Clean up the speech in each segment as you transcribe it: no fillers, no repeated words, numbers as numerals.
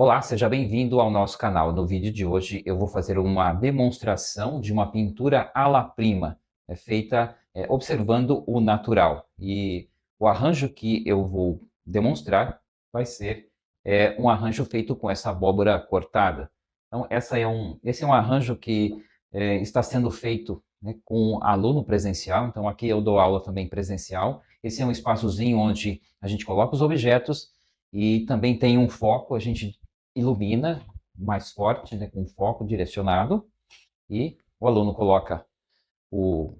Olá, seja bem-vindo ao nosso canal. No vídeo de hoje eu vou fazer uma demonstração de uma pintura alla prima, feita observando o natural. E o arranjo que eu vou demonstrar vai ser um arranjo feito com essa abóbora cortada. Então, esse é um arranjo que está sendo feito, né, com aluno presencial. Então, aqui eu dou aula também presencial. Esse é um espaçozinho onde a gente coloca os objetos e também tem um foco. A gente ilumina mais forte, né, com foco direcionado, e o aluno coloca o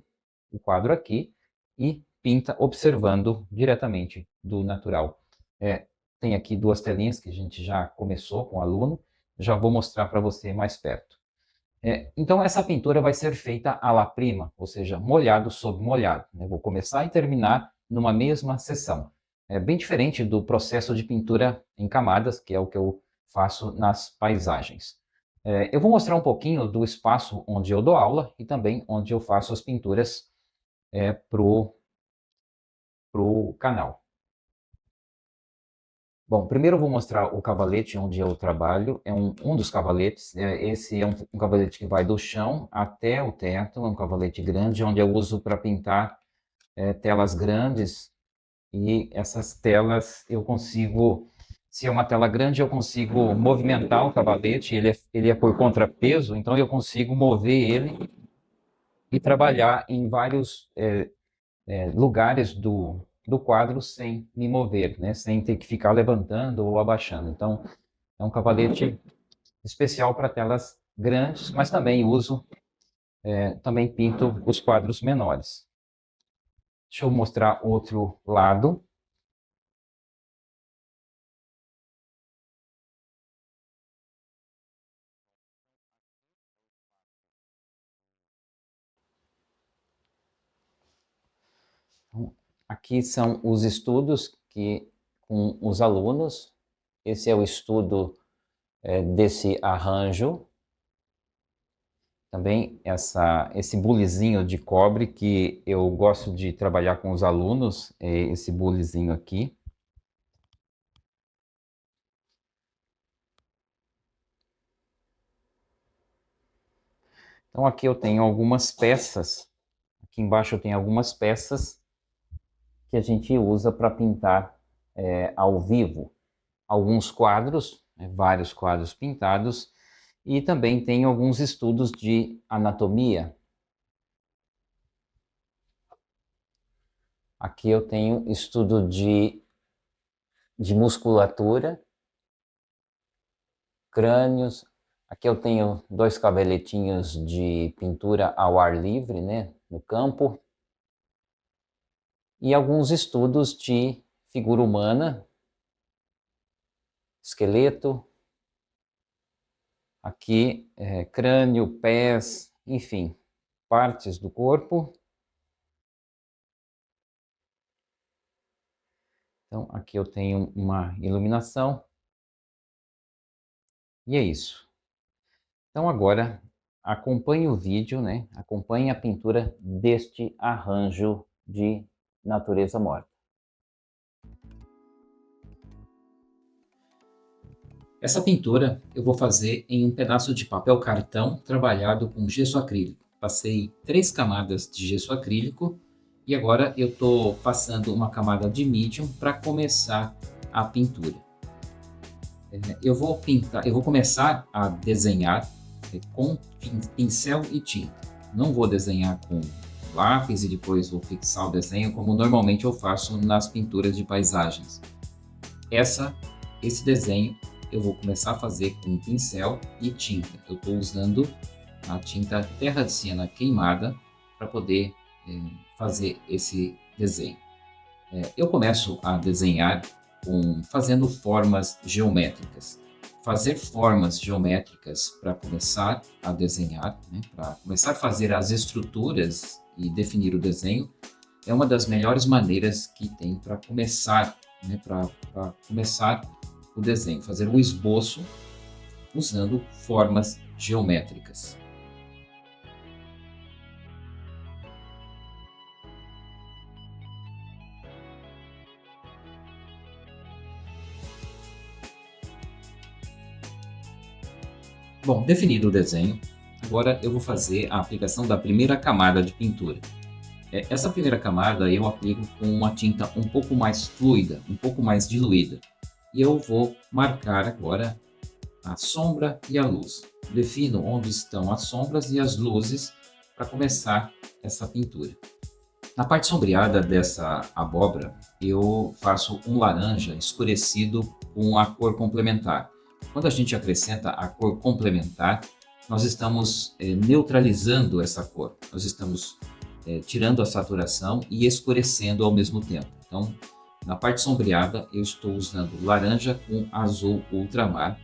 quadro aqui e pinta observando diretamente do natural. Tem aqui duas telinhas que a gente já começou com o aluno, já vou mostrar para você mais perto. Então essa pintura vai ser feita alla prima, ou seja, molhado sobre molhado, né? Vou começar e terminar numa mesma sessão. É bem diferente do processo de pintura em camadas, que é o que eu faço nas paisagens. Eu vou mostrar um pouquinho do espaço onde eu dou aula e também onde eu faço as pinturas pro canal. Bom, primeiro eu vou mostrar o cavalete onde eu trabalho. É um dos cavaletes. Esse é um cavalete que vai do chão até o teto. É um cavalete grande, onde eu uso para pintar telas grandes. E essas telas eu consigo, se é uma tela grande, eu consigo movimentar o cavalete. Ele é por contrapeso, então eu consigo mover ele e trabalhar em vários lugares do quadro sem me mover, né? Sem ter que ficar levantando ou abaixando. Então, é um cavalete especial para telas grandes, mas também uso, também pinto os quadros menores. Deixa eu mostrar outro lado. Então, aqui são os estudos com os alunos. Esse é o estudo desse arranjo. Também esse bulizinho de cobre que eu gosto de trabalhar com os alunos, esse bulizinho aqui. Então aqui eu tenho algumas peças, aqui embaixo eu tenho algumas peças que a gente usa para pintar ao vivo. Alguns quadros, vários quadros pintados, e também tem alguns estudos de anatomia. Aqui eu tenho estudo de musculatura, crânios. Aqui eu tenho dois cavaletinhos de pintura ao ar livre, né, no campo. E alguns estudos de figura humana, esqueleto. Aqui crânio, pés, enfim, partes do corpo. Então aqui eu tenho uma iluminação. E é isso. Então agora acompanhe o vídeo, né? Acompanhe a pintura deste arranjo de natureza morta. Essa pintura eu vou fazer em um pedaço de papel cartão trabalhado com gesso acrílico. Passei 3 camadas de gesso acrílico e agora eu estou passando uma camada de medium para começar a pintura. Eu vou começar a desenhar com pincel e tinta. Não vou desenhar com lápis e depois vou fixar o desenho como normalmente eu faço nas pinturas de paisagens. Esse desenho eu vou começar a fazer com pincel e tinta. Eu estou usando a tinta terra de siena queimada para poder fazer esse desenho. Eu começo a desenhar fazendo formas geométricas. Fazer formas geométricas para começar a desenhar, né, para começar a fazer as estruturas e definir o desenho, é uma das melhores maneiras que tem para começar, né, para começar o desenho, fazer o esboço usando formas geométricas. Bom, definido o desenho, agora eu vou fazer a aplicação da primeira camada de pintura. Essa primeira camada eu aplico com uma tinta um pouco mais fluida, um pouco mais diluída. E eu vou marcar agora a sombra e a luz. Defino onde estão as sombras e as luzes para começar essa pintura. Na parte sombreada dessa abóbora, eu faço um laranja escurecido com a cor complementar. Quando a gente acrescenta a cor complementar, nós estamos neutralizando essa cor. Nós estamos tirando a saturação e escurecendo ao mesmo tempo. Então, na parte sombreada, eu estou usando laranja com azul ultramar.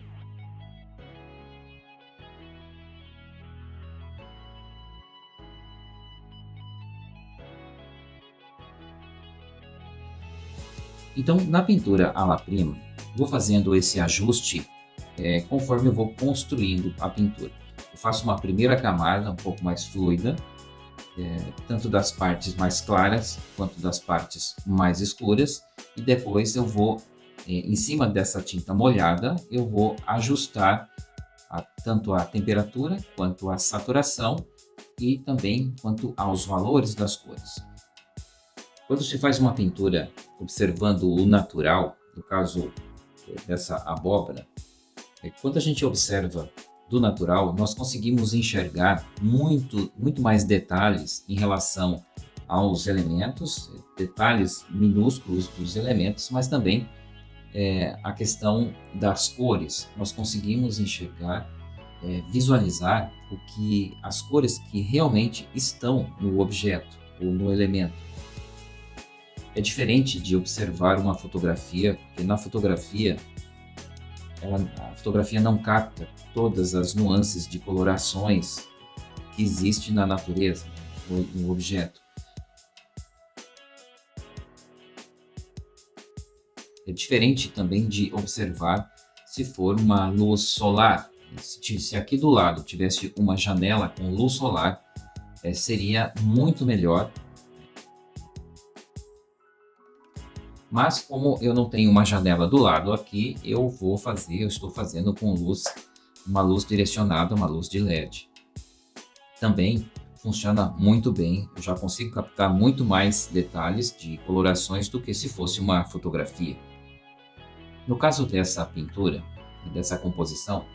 Então, na pintura à la prima, vou fazendo esse ajuste conforme eu vou construindo a pintura. Eu faço uma primeira camada um pouco mais fluida, tanto das partes mais claras quanto das partes mais escuras, e depois eu vou, em cima dessa tinta molhada, eu vou ajustar tanto a temperatura quanto a saturação e também quanto aos valores das cores. Quando se faz uma pintura observando o natural, no caso dessa abóbora, quando a gente observa do natural, nós conseguimos enxergar muito mais detalhes em relação aos elementos, detalhes minúsculos dos elementos, mas também a questão das cores. Nós conseguimos enxergar, visualizar as cores que realmente estão no objeto ou no elemento. É diferente de observar uma fotografia, porque na fotografia, a fotografia não capta todas as nuances de colorações que existem na natureza, no objeto. É diferente também de observar se for uma luz solar. Se aqui do lado tivesse uma janela com luz solar, seria muito melhor. Mas como eu não tenho uma janela do lado aqui, eu estou fazendo com uma luz direcionada, uma luz de LED. Também funciona muito bem, eu já consigo captar muito mais detalhes de colorações do que se fosse uma fotografia. No caso dessa pintura, dessa composição,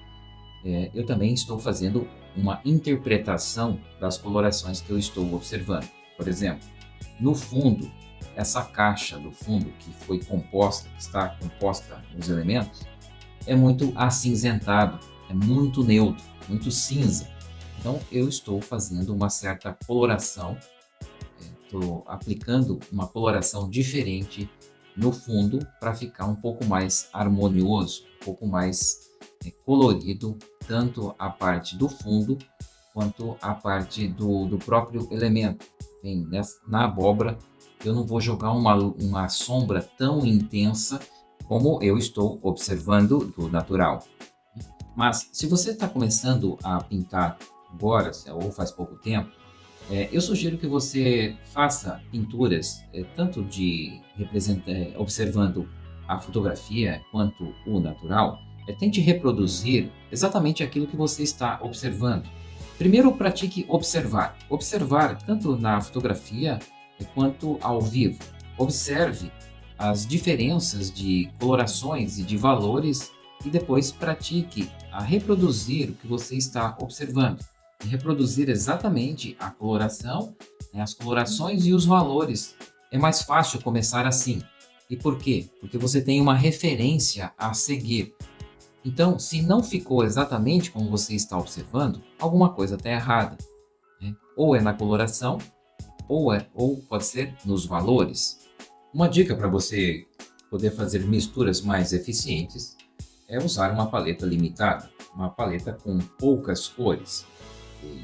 eu também estou fazendo uma interpretação das colorações que eu estou observando. Por exemplo, no fundo, essa caixa do fundo que está composta nos elementos, é muito acinzentado, é muito neutro, muito cinza. Então eu estou fazendo uma certa coloração, estou aplicando uma coloração diferente no fundo para ficar um pouco mais harmonioso, um pouco mais colorido, tanto a parte do fundo quanto a parte do próprio elemento. Bem, na abóbora eu não vou jogar uma sombra tão intensa como eu estou observando do natural. Mas se você está começando a pintar agora, ou faz pouco tempo, eu sugiro que você faça pinturas tanto observando a fotografia quanto o natural. Tente reproduzir exatamente aquilo que você está observando. Primeiro, pratique observar. Observar tanto na fotografia quanto ao vivo. Observe as diferenças de colorações e de valores e depois pratique a reproduzir o que você está observando. E reproduzir exatamente a coloração, as colorações e os valores. É mais fácil começar assim. E por quê? Porque você tem uma referência a seguir. Então, se não ficou exatamente como você está observando, alguma coisa está errada. Ou é na coloração, ou pode ser nos valores. Uma dica para você poder fazer misturas mais eficientes é usar uma paleta limitada, uma paleta com poucas cores.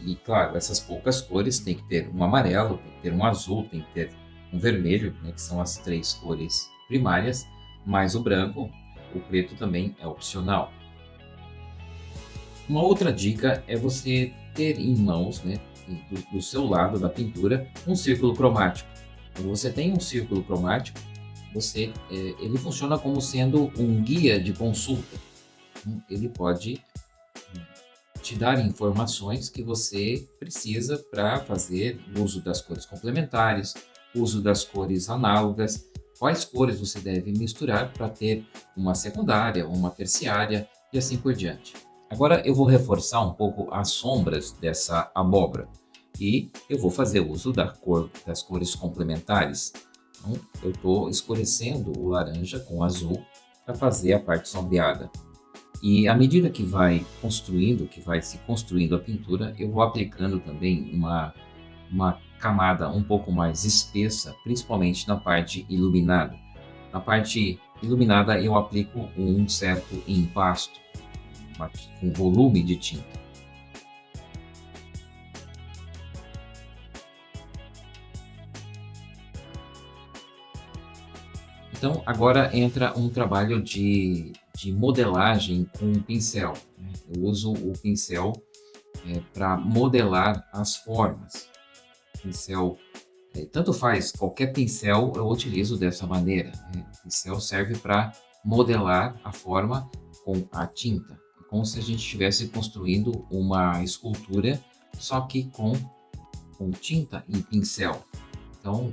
E claro, essas poucas cores tem que ter um amarelo, tem que ter um azul, tem que ter um vermelho, que são as 3 cores primárias, mais o branco, o preto também é opcional. Uma outra dica é você ter em mãos, do seu lado da pintura, um círculo cromático. Quando você tem um círculo cromático, ele funciona como sendo um guia de consulta. Ele pode te dar informações que você precisa para fazer uso das cores complementares, uso das cores análogas, quais cores você deve misturar para ter uma secundária, uma terciária e assim por diante. Agora eu vou reforçar um pouco as sombras dessa abóbora e eu vou fazer uso das cores complementares. Então, eu estou escurecendo o laranja com o azul para fazer a parte sombreada. E à medida que vai construindo, que vai se construindo a pintura, eu vou aplicando também uma camada um pouco mais espessa, principalmente na parte iluminada. Na parte iluminada eu aplico um certo empasto, um volume de tinta. Então agora entra um trabalho de modelagem com o pincel, né? Eu uso o pincel para modelar as formas. Pincel, tanto faz, qualquer pincel eu utilizo dessa maneira, né? O pincel serve para modelar a forma com a tinta, como se a gente estivesse construindo uma escultura, só que com tinta e pincel. Então,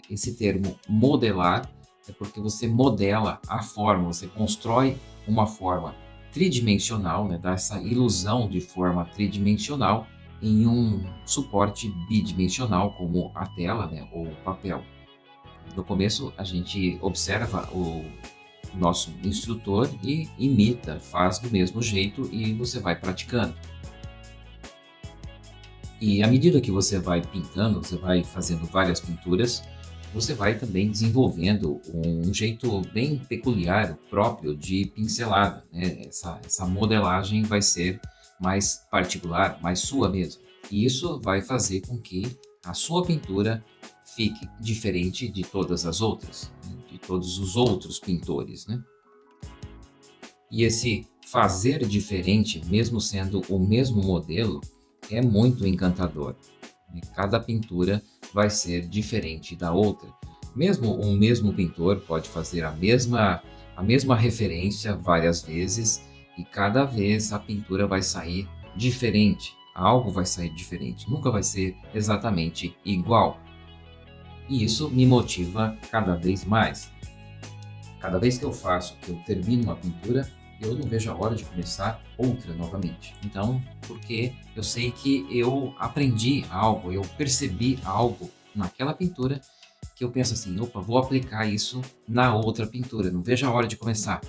esse termo modelar é porque você modela a forma, você constrói uma forma tridimensional, né, dá essa ilusão de forma tridimensional em um suporte bidimensional, como a tela, né, ou o papel. No começo, a gente observa o nosso instrutor e imita, faz do mesmo jeito e você vai praticando. E à medida que você vai pintando, você vai fazendo várias pinturas, você vai também desenvolvendo um jeito bem peculiar, próprio de pincelada, né? Essa modelagem vai ser mais particular, mais sua mesmo. E isso vai fazer com que a sua pintura fique diferente de todas as outras, né? De todos os outros pintores, né? E esse fazer diferente, mesmo sendo o mesmo modelo, é muito encantador. Cada pintura vai ser diferente da outra. Mesmo um mesmo pintor pode fazer a mesma referência várias vezes e cada vez a pintura vai sair diferente. Algo vai sair diferente, nunca vai ser exatamente igual. E isso me motiva cada vez mais. Cada vez que eu faço, que eu termino uma pintura, eu não vejo a hora de começar outra novamente. Então, porque eu sei que eu aprendi algo, eu percebi algo naquela pintura que eu penso assim, opa, vou aplicar isso na outra pintura, não vejo a hora de começar.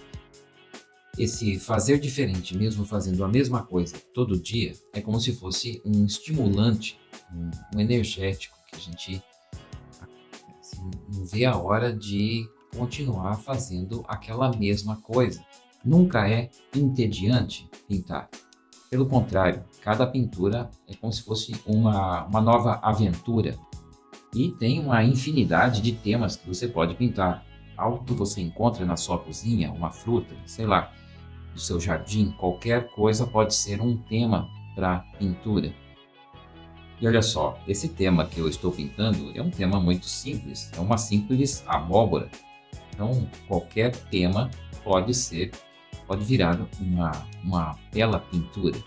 Esse fazer diferente, mesmo fazendo a mesma coisa todo dia, é como se fosse um estimulante, um energético que a gente assim, não vê a hora de continuar fazendo aquela mesma coisa. Nunca é entediante pintar. Pelo contrário, cada pintura é como se fosse uma nova aventura. E tem uma infinidade de temas que você pode pintar. Algo que você encontra na sua cozinha, uma fruta, sei lá, do seu jardim, qualquer coisa pode ser um tema para pintura. E olha só, esse tema que eu estou pintando é um tema muito simples, é uma simples abóbora. Então, qualquer tema pode virar uma bela pintura.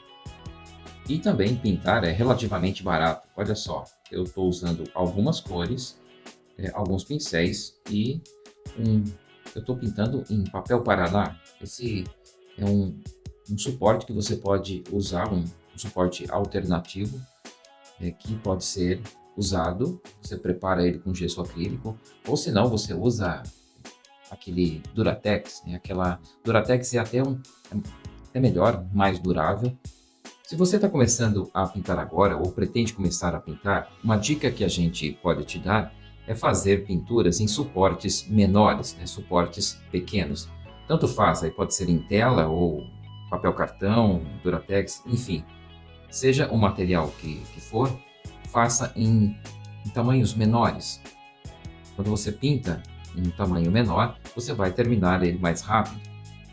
E também pintar é relativamente barato. Olha só, eu estou usando algumas cores, alguns pincéis e eu estou pintando em papel Paraná. Esse é um suporte que você pode usar, um suporte alternativo, que pode ser usado. Você prepara ele com gesso acrílico, ou se não, você usa aquele Duratex, né? Aquela Duratex é até melhor, mais durável. Se você está começando a pintar agora ou pretende começar a pintar, uma dica que a gente pode te dar é fazer pinturas em suportes menores, né? Suportes pequenos. Tanto faz, aí pode ser em tela ou papel cartão, Duratex, enfim. Seja o material que for, faça em tamanhos menores. Quando você pinta em um tamanho menor, você vai terminar ele mais rápido.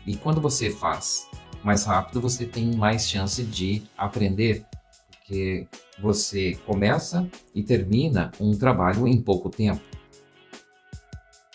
E quando você faz mais rápido, você tem mais chance de aprender, porque você começa e termina um trabalho em pouco tempo.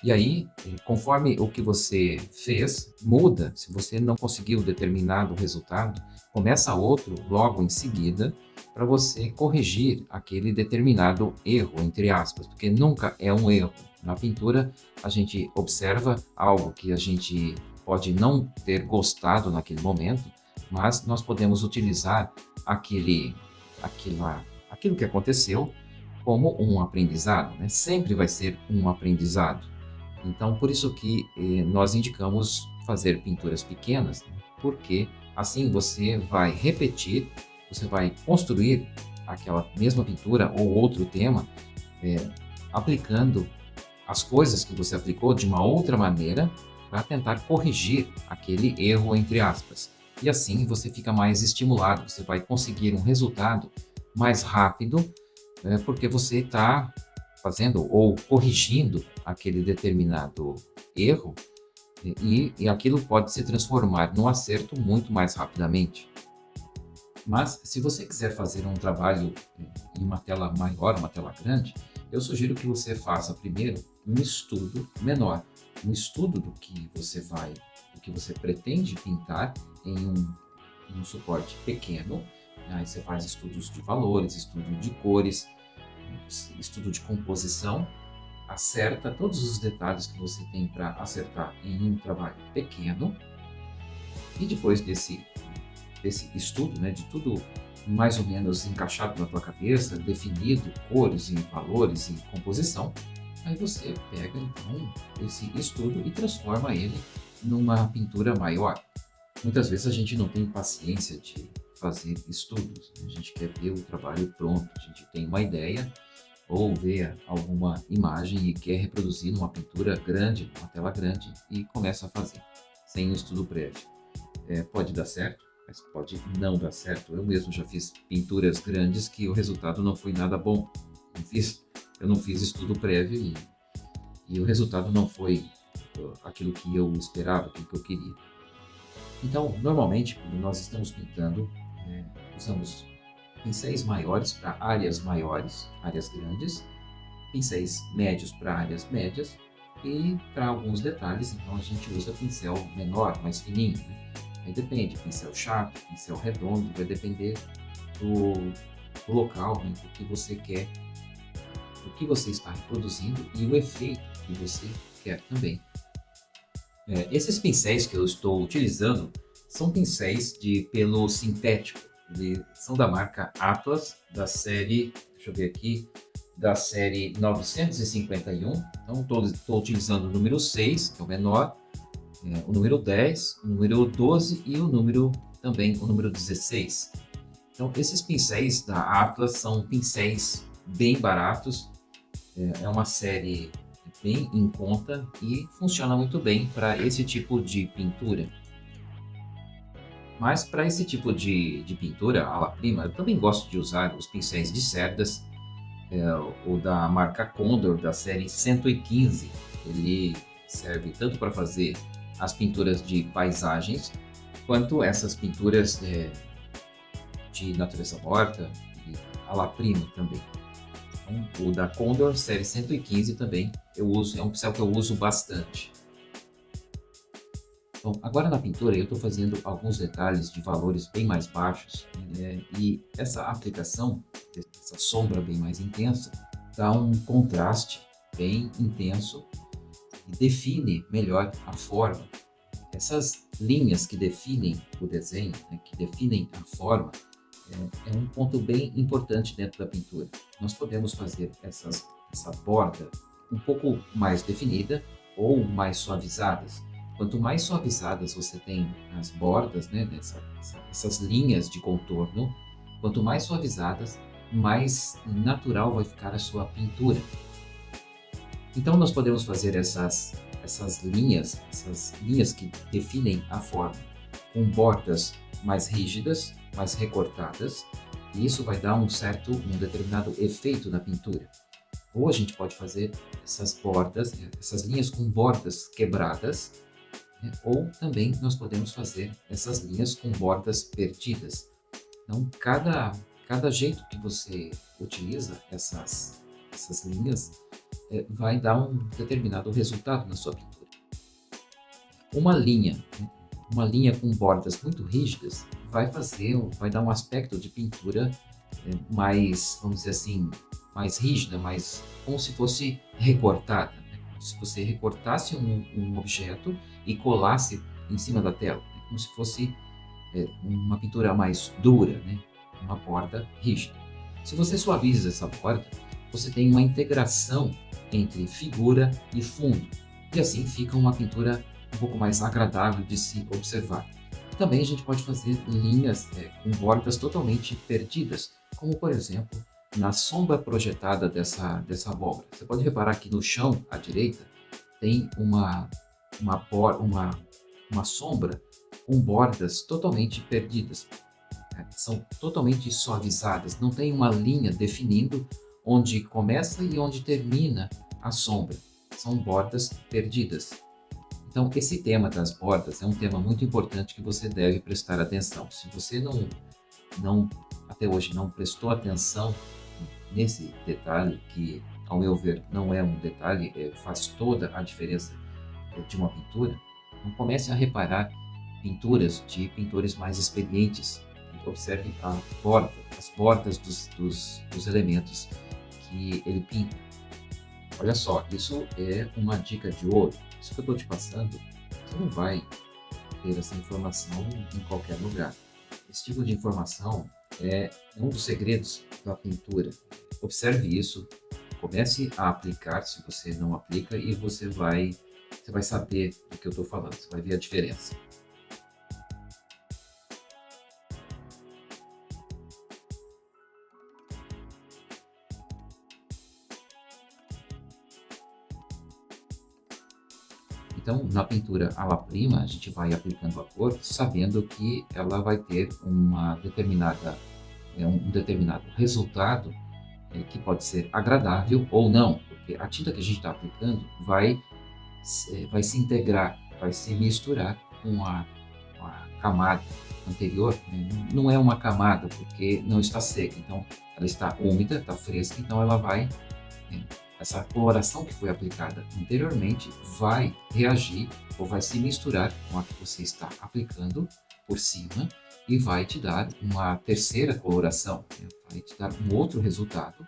E aí, conforme o que você fez muda, se você não conseguiu determinado resultado, começa outro logo em seguida para você corrigir aquele determinado erro, entre aspas, porque nunca é um erro. Na pintura, a gente observa algo que a gente pode não ter gostado naquele momento, mas nós podemos utilizar aquele, aquilo que aconteceu como um aprendizado, né? Sempre vai ser um aprendizado. Então, por isso que nós indicamos fazer pinturas pequenas, né? Porque assim você vai repetir, você vai construir aquela mesma pintura ou outro tema, eh, aplicando as coisas que você aplicou de uma outra maneira para tentar corrigir aquele erro, entre aspas. E assim você fica mais estimulado, você vai conseguir um resultado mais rápido, porque você está fazendo ou corrigindo aquele determinado erro e aquilo pode se transformar num acerto muito mais rapidamente. Mas se você quiser fazer um trabalho em uma tela maior, uma tela grande, eu sugiro que você faça primeiro um estudo menor, um estudo do que você pretende pintar em um suporte pequeno. Aí você faz estudos de valores, estudo de cores, estudo de composição, acerta todos os detalhes que você tem para acertar em um trabalho pequeno e depois desse estudo, né, de tudo mais ou menos encaixado na tua cabeça, definido, cores e valores e composição, aí você pega então esse estudo e transforma ele numa pintura maior. Muitas vezes a gente não tem paciência de fazer estudos, né? A gente quer ver o trabalho pronto, a gente tem uma ideia ou vê alguma imagem e quer reproduzir numa pintura grande, numa tela grande e começa a fazer, sem um estudo prévio. Pode dar certo, mas pode não dar certo. Eu mesmo já fiz pinturas grandes que o resultado não foi nada bom. Eu não fiz estudo prévio e o resultado não foi aquilo que eu esperava, aquilo que eu queria. Então, normalmente, quando nós estamos pintando, usamos pincéis maiores para áreas maiores, áreas grandes, pincéis médios para áreas médias e para alguns detalhes, então a gente usa pincel menor, mais fininho, né? Aí depende, pincel chato, pincel redondo, vai depender do local, né, do que você quer, do que você está reproduzindo e o efeito que você quer também. Esses pincéis que eu estou utilizando são pincéis de pelo sintético. Eles são da marca Atlas, da série, deixa eu ver aqui, da série 951. Então, estou utilizando o número 6, que é o menor, o número 10, o número 12 e o número 16. Então, esses pincéis da Atlas são pincéis bem baratos, é uma série bem em conta e funciona muito bem para esse tipo de pintura. Mas para esse tipo de pintura à la prima, eu também gosto de usar os pincéis de cerdas, o da marca Condor, da série 115. Ele serve tanto para fazer as pinturas de paisagens, quanto essas pinturas de natureza morta e à la prima também. Então, o da Condor, série 115 também, eu uso, é um pincel que eu uso bastante. Bom, agora na pintura eu estou fazendo alguns detalhes de valores bem mais baixos, né? E essa aplicação, essa sombra bem mais intensa, dá um contraste bem intenso e define melhor a forma. Essas linhas que definem o desenho, né, que definem a forma, é um ponto bem importante dentro da pintura. Nós podemos fazer essa borda um pouco mais definida ou mais suavizadas. Quanto mais suavizadas você tem as bordas, né, essas linhas de contorno, quanto mais suavizadas, mais natural vai ficar a sua pintura. Então nós podemos fazer essas linhas que definem a forma, com bordas mais rígidas, mais recortadas, e isso vai dar um determinado efeito na pintura. Ou a gente pode fazer essas bordas, essas linhas com bordas quebradas, né? Ou também nós podemos fazer essas linhas com bordas perdidas. Então, cada jeito que você utiliza essas linhas vai dar um determinado resultado na sua pintura. Uma linha, né, uma linha com bordas muito rígidas vai dar um aspecto de pintura mais, vamos dizer assim, mais rígida, mais como se fosse recortada, né? Como se você recortasse um objeto e colasse em cima da tela, né? Como se fosse uma pintura mais dura, né? Uma borda rígida. Se você suaviza essa borda, você tem uma integração entre figura e fundo, e assim fica uma pintura um pouco mais agradável de se observar. Também a gente pode fazer linhas com bordas totalmente perdidas, como por exemplo na sombra projetada dessa abóbora. Você pode reparar que no chão à direita tem uma sombra com bordas totalmente perdidas, né? São totalmente suavizadas, não tem uma linha definindo onde começa e onde termina a sombra. São bordas perdidas. Então, esse tema das bordas é um tema muito importante que você deve prestar atenção. Se você não até hoje não prestou atenção nesse detalhe, que ao meu ver não é um detalhe, faz toda a diferença de uma pintura, então comece a reparar pinturas de pintores mais experientes. Observe as bordas dos elementos que ele pinta. Olha só, isso é uma dica de ouro. Isso que eu estou te passando, você não vai ter essa informação em qualquer lugar. Esse tipo de informação é um dos segredos da pintura. Observe isso, comece a aplicar se você não aplica e você vai saber do que eu estou falando, você vai ver a diferença. Então, na pintura à la prima, a gente vai aplicando a cor, sabendo que ela vai ter um determinado resultado que pode ser agradável ou não, porque a tinta que a gente está aplicando vai se integrar, vai se misturar com a camada anterior, né? Não é uma camada porque não está seca, então ela está úmida, está fresca, então ela vai essa coloração que foi aplicada anteriormente vai reagir ou vai se misturar com a que você está aplicando por cima e vai te dar uma terceira coloração, né? Vai te dar um outro resultado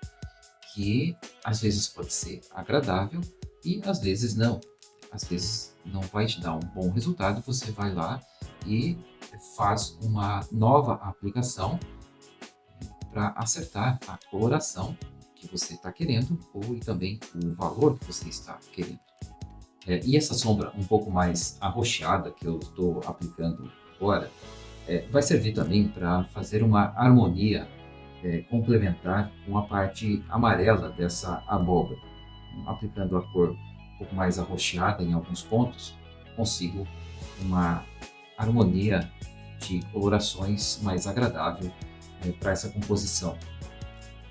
que às vezes pode ser agradável e às vezes não. Às vezes não vai te dar um bom resultado, você vai lá e faz uma nova aplicação para acertar a coloração que você está querendo ou também o valor que você está querendo. E essa sombra um pouco mais arroxeada que eu estou aplicando agora, vai servir também para fazer uma harmonia complementar com a parte amarela dessa abóbora. Aplicando a cor um pouco mais arroxeada em alguns pontos, consigo uma harmonia de colorações mais agradável para essa composição.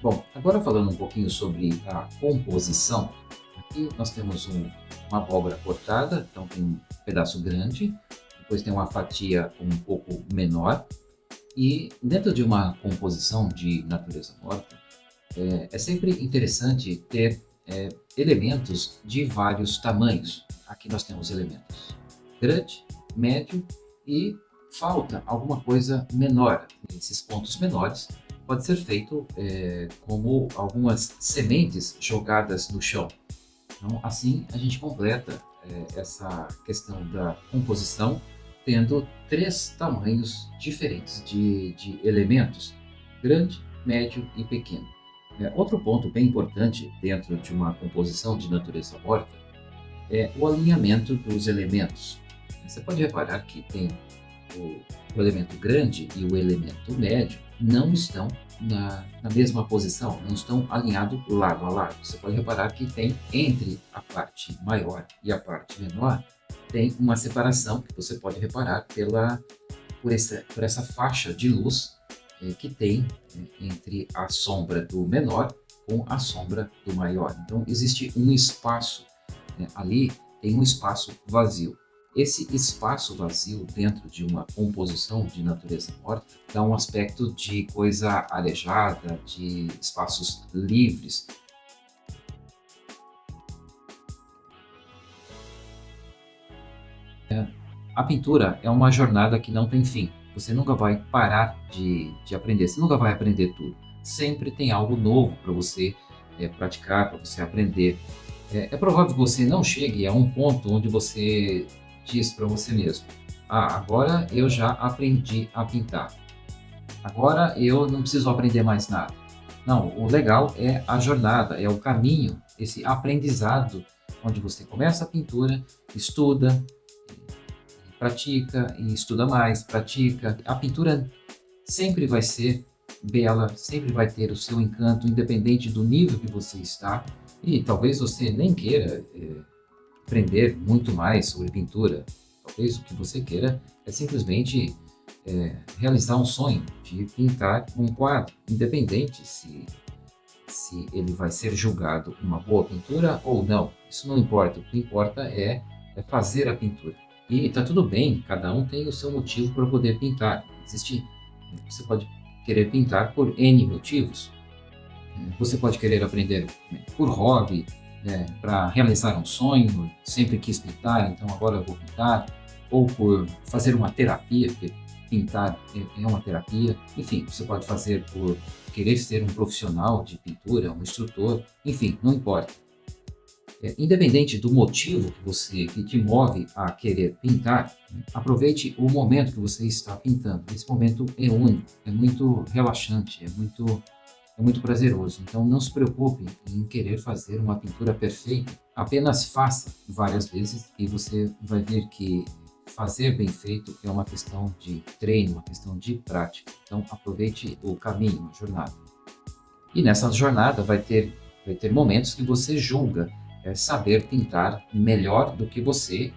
Bom, agora falando um pouquinho sobre a composição, aqui nós temos uma abóbora cortada, então tem um pedaço grande, depois tem uma fatia um pouco menor, e dentro de uma composição de natureza morta, é sempre interessante ter elementos de vários tamanhos. Aqui nós temos elementos grande, médio e falta alguma coisa menor. Esses pontos menores pode ser feito como algumas sementes jogadas no chão. Então, assim a gente completa essa questão da composição, tendo três tamanhos diferentes de elementos: grande, médio e pequeno. Outro ponto bem importante dentro de uma composição de natureza morta é o alinhamento dos elementos. Você pode reparar que tem o elemento grande e o elemento médio não estão na mesma posição, não estão alinhados lado a lado. Você pode reparar que tem entre a parte maior e a parte menor, tem uma separação que você pode reparar por essa faixa de luz que tem entre a sombra do menor com a sombra do maior. Então existe um espaço, ali tem um espaço vazio. Esse espaço vazio dentro de uma composição de natureza morta dá um aspecto de coisa arejada, de espaços livres. A pintura é uma jornada que não tem fim. Você nunca vai parar de aprender, você nunca vai aprender tudo. Sempre tem algo novo para você praticar, para você aprender. É provável que você não chegue a um ponto onde você diz para você mesmo: Ah, agora eu já aprendi a pintar. Agora eu não preciso aprender mais nada. Não, o legal é a jornada, é o caminho, esse aprendizado, onde você começa a pintura, estuda, pratica e estuda mais, pratica. A pintura sempre vai ser bela, sempre vai ter o seu encanto, independente do nível que você está. E talvez você nem queira aprender muito mais sobre pintura. Talvez o que você queira é simplesmente realizar um sonho de pintar um quadro, independente se ele vai ser julgado uma boa pintura ou não. Isso não importa. O que importa é fazer a pintura. E está tudo bem, cada um tem o seu motivo para poder pintar. Você pode querer pintar por N motivos. Você pode querer aprender por hobby, para realizar um sonho, sempre quis pintar, então agora eu vou pintar, ou por fazer uma terapia, porque pintar é uma terapia. Enfim, você pode fazer por querer ser um profissional de pintura, um instrutor, enfim, não importa. Independente do motivo que te move a querer pintar, aproveite o momento que você está pintando. Esse momento é único, é muito relaxante, é muito prazeroso. Então não se preocupe em querer fazer uma pintura perfeita. Apenas faça várias vezes e você vai ver que fazer bem feito é uma questão de treino, uma questão de prática. Então aproveite o caminho, a jornada. E nessa jornada vai ter momentos que você julga saber pintar melhor do que você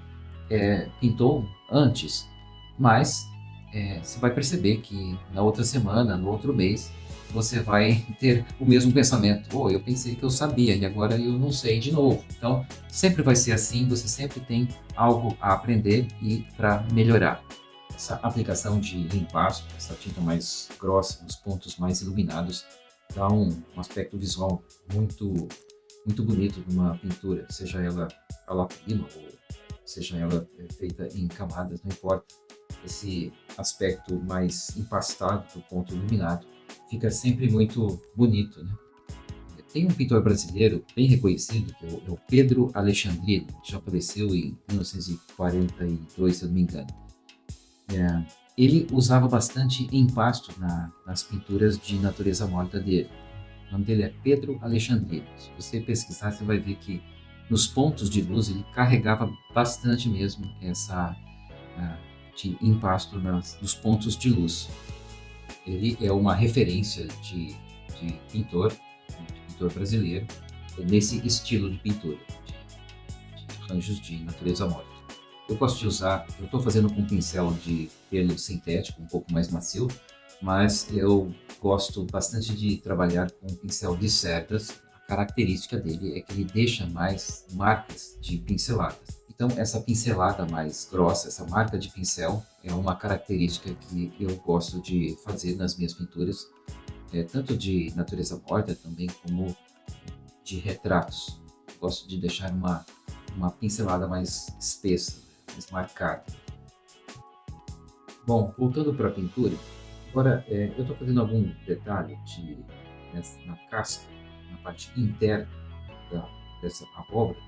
pintou antes. Mas você vai perceber que na outra semana, no outro mês, você vai ter o mesmo pensamento. Oh, eu pensei que eu sabia e agora eu não sei de novo. Então, sempre vai ser assim, você sempre tem algo a aprender e para melhorar. Essa aplicação de limpaço, essa tinta mais grossa, nos pontos mais iluminados, dá um aspecto visual muito bonito numa pintura, seja ela a lápis ou seja ela feita em camadas, não importa. Esse aspecto mais empastado do ponto iluminado fica sempre muito bonito, né? Tem um pintor brasileiro bem reconhecido, que é o Pedro Alexandrino, que já faleceu em 1942, se eu não me engano. Ele usava bastante empasto nas pinturas de natureza morta dele. O nome dele é Pedro Alexandrino. Se você pesquisar, você vai ver que nos pontos de luz ele carregava bastante mesmo de empasto nos pontos de luz. Ele é uma referência de pintor brasileiro, nesse estilo de pintura, de arranjos de natureza morta. Eu gosto de usar, eu estou fazendo com um pincel de pelo sintético, um pouco mais macio, mas eu gosto bastante de trabalhar com um pincel de cerdas. A característica dele é que ele deixa mais marcas de pinceladas. Então, essa pincelada mais grossa, essa marca de pincel, é uma característica que eu gosto de fazer nas minhas pinturas, tanto de natureza morta também como de retratos. Gosto de deixar uma pincelada mais espessa, mais marcada. Bom, voltando para a pintura, agora eu estou fazendo algum detalhe na casca, na parte interna dessa abóbora,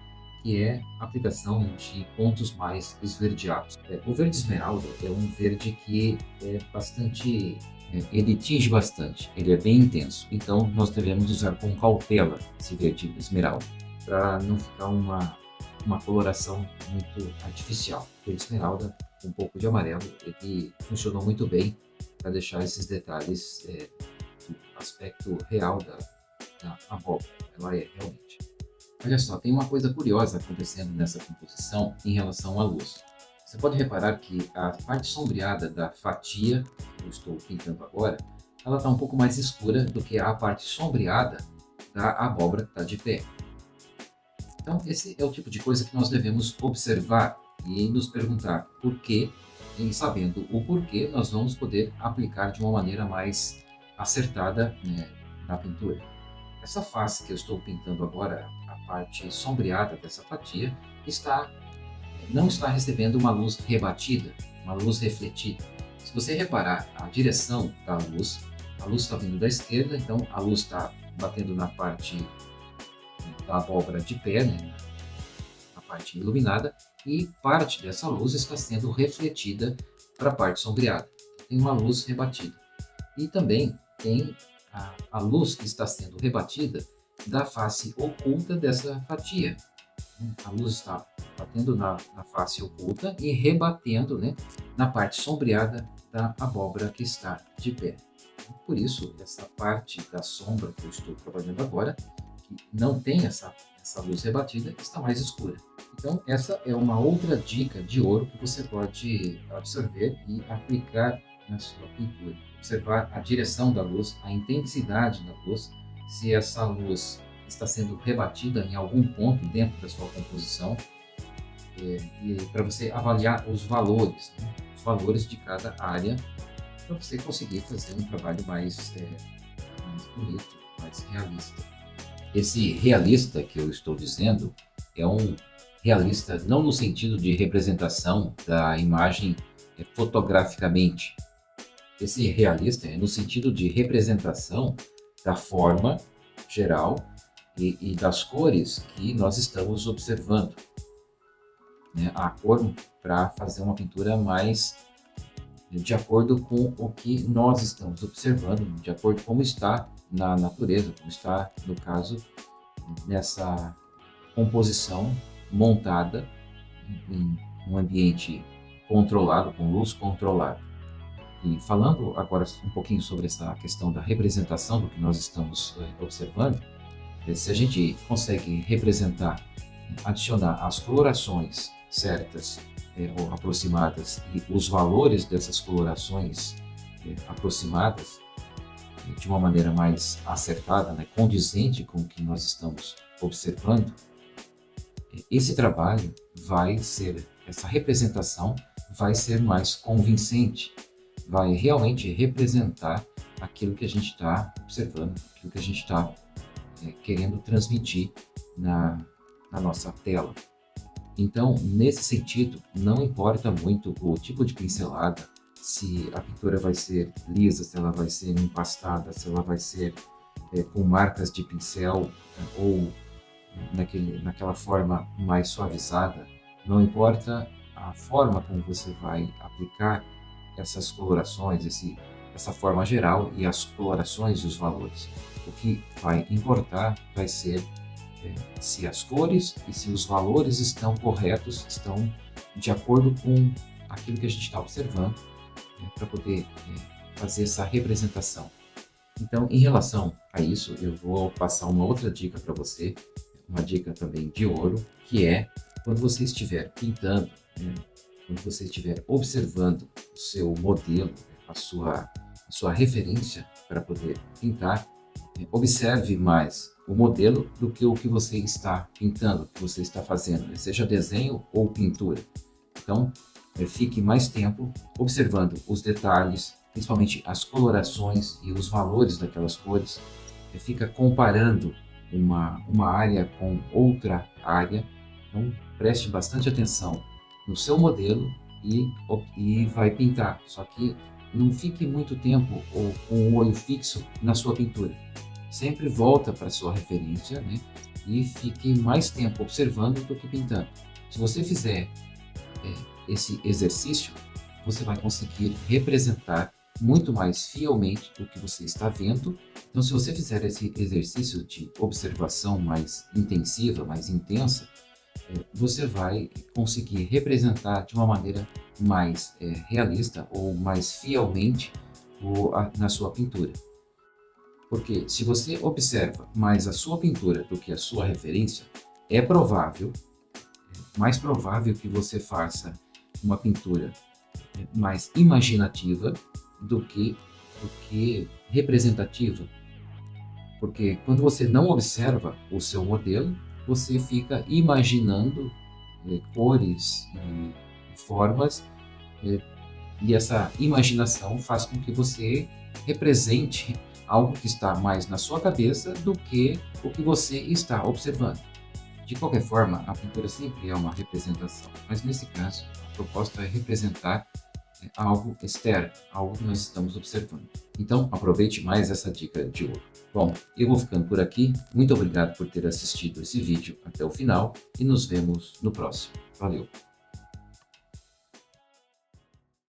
que é a aplicação de pontos mais esverdeados. O verde esmeralda é um verde que ele tinge bastante, ele é bem intenso, então nós devemos usar com cautela esse verde esmeralda, para não ficar uma coloração muito artificial. O verde esmeralda, com um pouco de amarelo, ele funcionou muito bem para deixar esses detalhes do aspecto real da abóbora. Ela é realmente. Olha só, tem uma coisa curiosa acontecendo nessa composição em relação à luz. Você pode reparar que a parte sombreada da fatia que eu estou pintando agora, ela está um pouco mais escura do que a parte sombreada da abóbora que está de pé. Então, esse é o tipo de coisa que nós devemos observar e nos perguntar por quê, e sabendo o porquê, nós vamos poder aplicar de uma maneira mais acertada, na pintura. Essa face que eu estou pintando agora, a parte sombreada dessa fatia, está não está recebendo uma luz rebatida, uma luz refletida. Se você reparar a direção da luz, a luz está vindo da esquerda, então a luz está batendo na parte da abóbora de pé, né, na parte iluminada, e parte dessa luz está sendo refletida para a parte sombreada. Tem uma luz rebatida. E também tem a luz que está sendo rebatida da face oculta dessa fatia. A luz está batendo na face oculta e rebatendo, né, na parte sombreada da abóbora que está de pé. Por isso, essa parte da sombra que eu estou trabalhando agora, que não tem essa luz rebatida, está mais escura. Então, essa é uma outra dica de ouro que você pode absorver e aplicar na sua pintura. Observar a direção da luz, a intensidade da luz, se essa luz está sendo rebatida em algum ponto dentro da sua composição, e para você avaliar os valores, né? Os valores de cada área, para você conseguir fazer um trabalho mais bonito, mais realista. Esse realista que eu estou dizendo é um realista não no sentido de representação da imagem fotograficamente. Esse realista é no sentido de representação da forma geral e das cores que nós estamos observando, né? A cor para fazer uma pintura mais de acordo com o que nós estamos observando, de acordo com como está na natureza, como está, no caso, nessa composição montada em um ambiente controlado, com luz controlada. E falando agora um pouquinho sobre essa questão da representação do que nós estamos observando, se a gente consegue representar, adicionar as colorações certas ou aproximadas e os valores dessas colorações aproximadas de uma maneira mais acertada, né, condizente com o que nós estamos observando, esse trabalho vai ser, essa representação vai ser mais convincente, vai realmente representar aquilo que a gente está observando, aquilo que a gente está querendo transmitir na nossa tela. Então, nesse sentido, não importa muito o tipo de pincelada, se a pintura vai ser lisa, se ela vai ser empastada, se ela vai ser com marcas de pincel ou naquela forma mais suavizada. Não importa a forma como você vai aplicar essas colorações, essa forma geral e as colorações e os valores. O que vai importar vai ser se as cores e se os valores estão corretos, estão de acordo com aquilo que a gente está observando, para poder fazer essa representação. Então, em relação a isso, eu vou passar uma outra dica para você, uma dica também de ouro, que é quando você estiver pintando, quando você estiver observando o seu modelo, a sua referência para poder pintar, observe mais o modelo do que o que você está pintando, o que você está fazendo, seja desenho ou pintura. Então, fique mais tempo observando os detalhes, principalmente as colorações e os valores daquelas cores. Fica comparando uma área com outra área. Então, preste bastante atenção no seu modelo e vai pintar. Só que não fique muito tempo com o olho fixo na sua pintura. Sempre volta para a sua referência, né? E fique mais tempo observando do que pintando. Se você fizer esse exercício, você vai conseguir representar muito mais fielmente o que você está vendo. Então, se você fizer esse exercício de observação mais intensiva, mais intensa, você vai conseguir representar de uma maneira mais realista ou mais fielmente na sua pintura. Porque se você observa mais a sua pintura do que a sua referência, é mais provável que você faça uma pintura mais imaginativa do que representativa. Porque quando você não observa o seu modelo, você fica imaginando cores e formas, e essa imaginação faz com que você represente algo que está mais na sua cabeça do que o que você está observando. De qualquer forma, a pintura sempre é uma representação, mas nesse caso, a proposta é representar algo externo, algo que nós estamos observando. Então, aproveite mais essa dica de ouro. Bom, eu vou ficando por aqui. Muito obrigado por ter assistido esse vídeo até o final e nos vemos no próximo. Valeu!